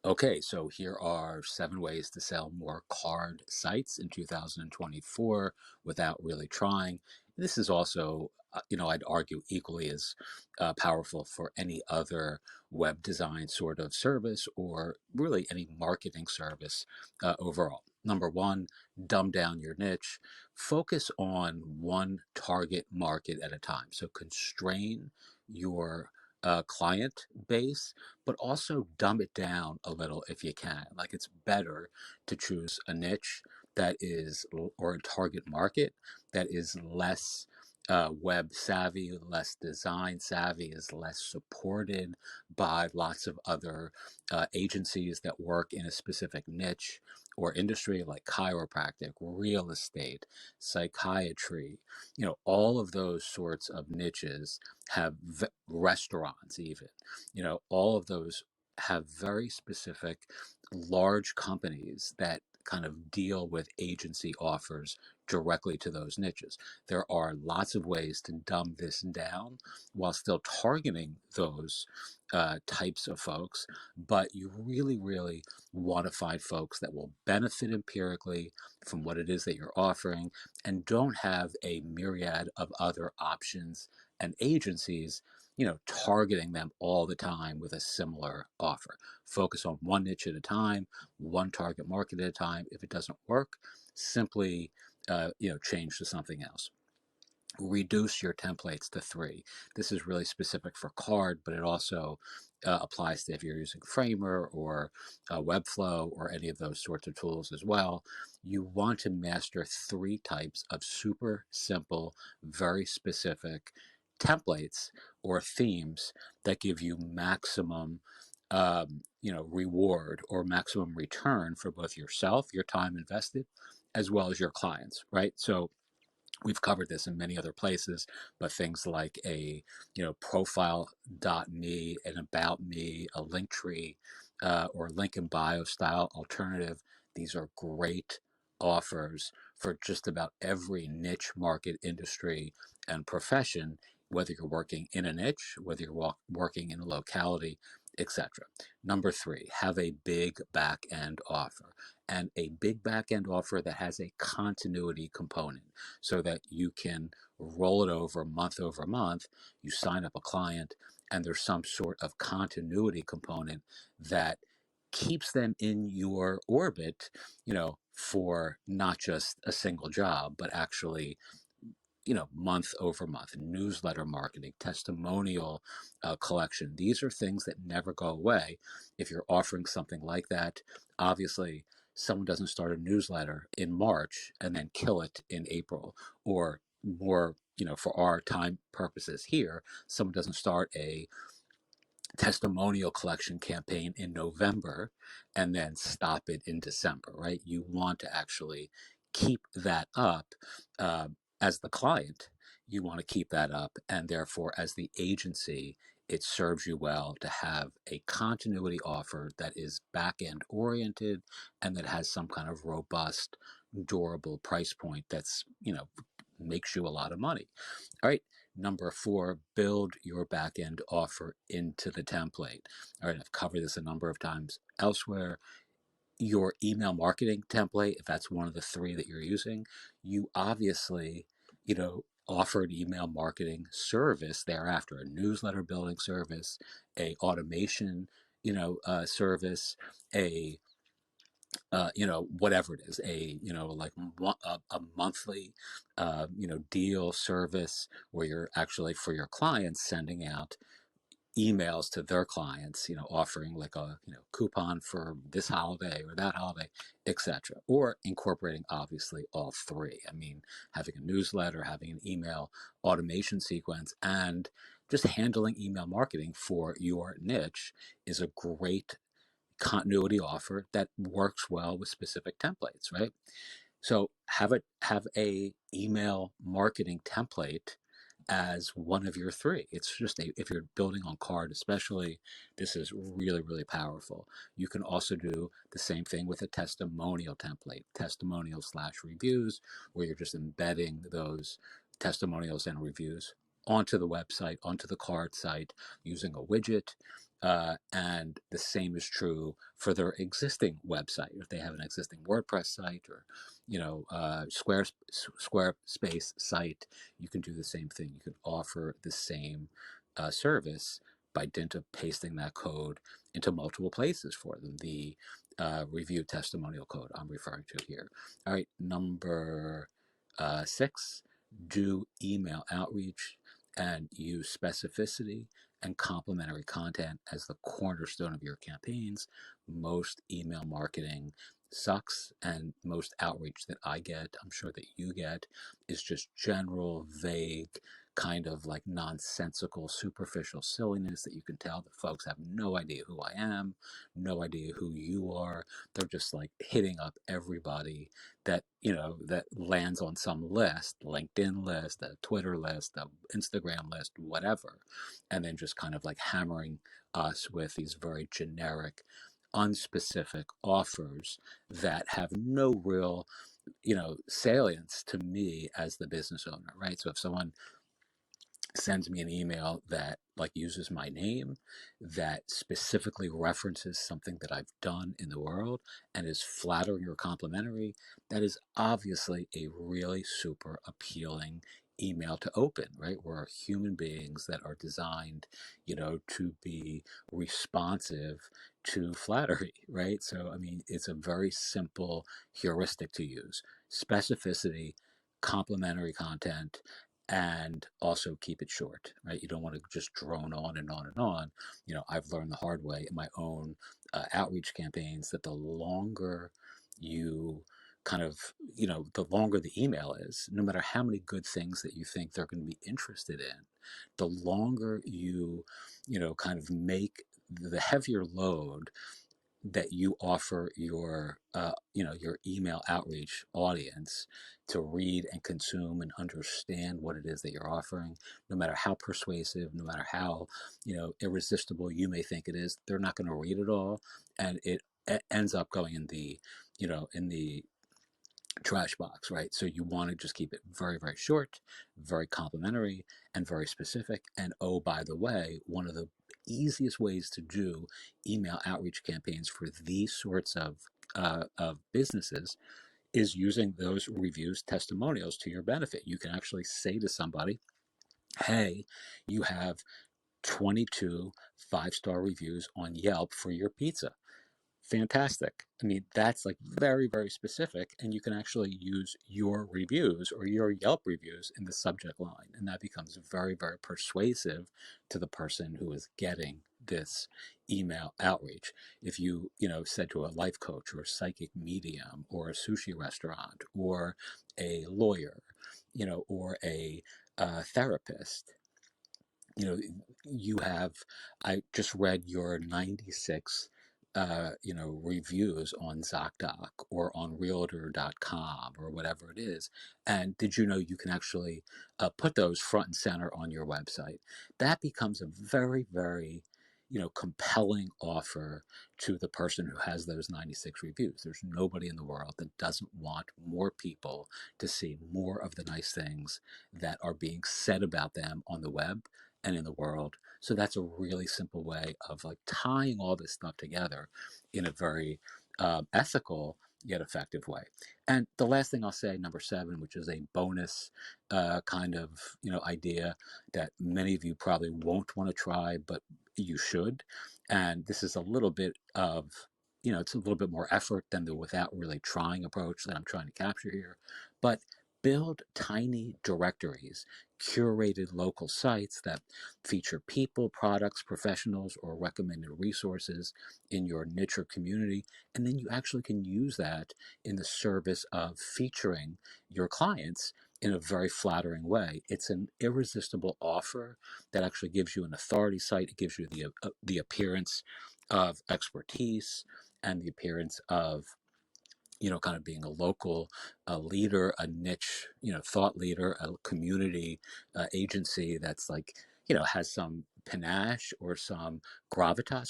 Okay, so here are 7 ways to sell more card sites in 2024 without really trying. This is also, I'd argue equally as powerful for any other web design sort of service or really any marketing service overall. Number one, dumb down your niche. Focus on one target market at a time. So constrain your client base, but also dumb it down a little if you can. Like it's better to choose a niche that is, or a target market that is less web savvy, less design savvy, is less supported by lots of other agencies that work in a specific niche or industry like chiropractic, real estate, psychiatry. All of those sorts of niches have restaurants, even all of those have very specific large companies that kind of deal with agency offers directly to those niches. There are lots of ways to dumb this down while still targeting those types of folks, but you really, really want to find folks that will benefit empirically from what it is that you're offering and don't have a myriad of other options and agencies targeting them all the time with a similar offer. Focus on one niche at a time, one target market at a time. If it doesn't work, simply, change to something else. Reduce your templates to 3. This is really specific for card, but it also applies to if you're using Framer or Webflow or any of those sorts of tools as well. You want to master 3 types of super simple, very specific templates or themes that give you maximum reward or maximum return for both yourself, your time invested, as well as your clients, right? So we've covered this in many other places, but things like a profile.me, an about me, a link tree, or link in bio style alternative. These are great offers for just about every niche market, industry, and profession, whether you're working in a niche, whether you're working in a locality, etc. Number 3, have a big back end offer, and a big back end offer that has a continuity component so that you can roll it over month. You sign up a client, and there's some sort of continuity component that keeps them in your orbit, for not just a single job, but actually month over month. Newsletter marketing, testimonial collection. These are things that never go away. If you're offering something like that, obviously someone doesn't start a newsletter in March and then kill it in April, or more, for our time purposes here, someone doesn't start a testimonial collection campaign in November and then stop it in December, right? You want to actually keep that up. As the client, you want to keep that up. And therefore, as the agency, it serves you well to have a continuity offer that is back end oriented and that has some kind of robust, durable price point that's, makes you a lot of money. All right. Number 4, build your back end offer into the template. All right. I've covered this a number of times elsewhere. Your email marketing template, if that's one of the 3 that you're using, you obviously, offer an email marketing service thereafter, a newsletter building service, a automation, service, a whatever it is, like a monthly, deal service where you're actually for your clients sending out emails to their clients, offering like a, coupon for this holiday or that holiday, etc. Or incorporating obviously all 3. I mean, having a newsletter, having an email automation sequence, and just handling email marketing for your niche is a great continuity offer that works well with specific templates, right? So have a email marketing template as one of your 3. It's just if you're building on card, especially, this is really, really powerful. You can also do the same thing with a testimonial template, testimonial/reviews, where you're just embedding those testimonials and reviews onto the website, onto the card site using a widget. And the same is true for their existing website. If they have an existing WordPress site or, Squarespace site, you can do the same thing. You can offer the same service by dint of pasting that code into multiple places for them. The review testimonial code I'm referring to here. All right, number 6, do email outreach and use specificity and complementary content as the cornerstone of your campaigns. Most email marketing sucks, and most outreach that I get, I'm sure that you get, is just general, vague, kind of like nonsensical, superficial silliness that you can tell that folks have no idea who I am, no idea who you are. They're just like hitting up everybody that, that lands on some list, LinkedIn list, a Twitter list, a Instagram list, whatever, and then just kind of like hammering us with these very generic, unspecific offers that have no real, salience to me as the business owner, right? So if someone sends me an email that like uses my name, that specifically references something that I've done in the world and is flattering or complimentary, that is obviously a really super appealing email to open, right? We're human beings that are designed, to be responsive to flattery, right? So, I mean, it's a very simple heuristic to use: specificity, complimentary content, and also keep it short, right? You don't want to just drone on and on and on. I've learned the hard way in my own outreach campaigns that the longer you kind of, the longer the email is, no matter how many good things that you think they're going to be interested in, the longer you, kind of make the heavier load that you offer your email outreach audience to read and consume and understand what it is that you're offering. No matter how persuasive, no matter how irresistible you may think it is, they're not going to read it all, and it ends up going in the in the trash box, right? So you want to just keep it very, very short, very complimentary, and very specific. And oh, by the way, one of the easiest ways to do email outreach campaigns for these sorts of businesses is using those reviews, testimonials to your benefit. You can actually say to somebody, hey, you have 22 5-star reviews on Yelp for your pizza. Fantastic. I mean, that's like very, very specific, and you can actually use your reviews or your Yelp reviews in the subject line, and that becomes very, very persuasive to the person who is getting this email outreach. If you, said to a life coach or a psychic medium or a sushi restaurant or a lawyer, or a therapist, you know I just read your 96 reviews on ZocDoc or on realtor.com or whatever it is, and did you know you can actually put those front and center on your website? That becomes a very, very compelling offer to the person who has those 96 reviews. There's nobody in the world that doesn't want more people to see more of the nice things that are being said about them on the web and in the world. So that's a really simple way of like tying all this stuff together in a very ethical yet effective way. And the last thing I'll say, number 7, which is a bonus kind of idea that many of you probably won't want to try, but you should. And this is a little bit of it's a little bit more effort than the without really trying approach that I'm trying to capture here. But build tiny directories, curated local sites that feature people, products, professionals, or recommended resources in your niche or community. And then you actually can use that in the service of featuring your clients in a very flattering way. It's an irresistible offer that actually gives you an authority site. It gives you the appearance of expertise and the appearance of kind of being a local leader, a niche, thought leader, a community agency that's like, has some panache or some gravitas.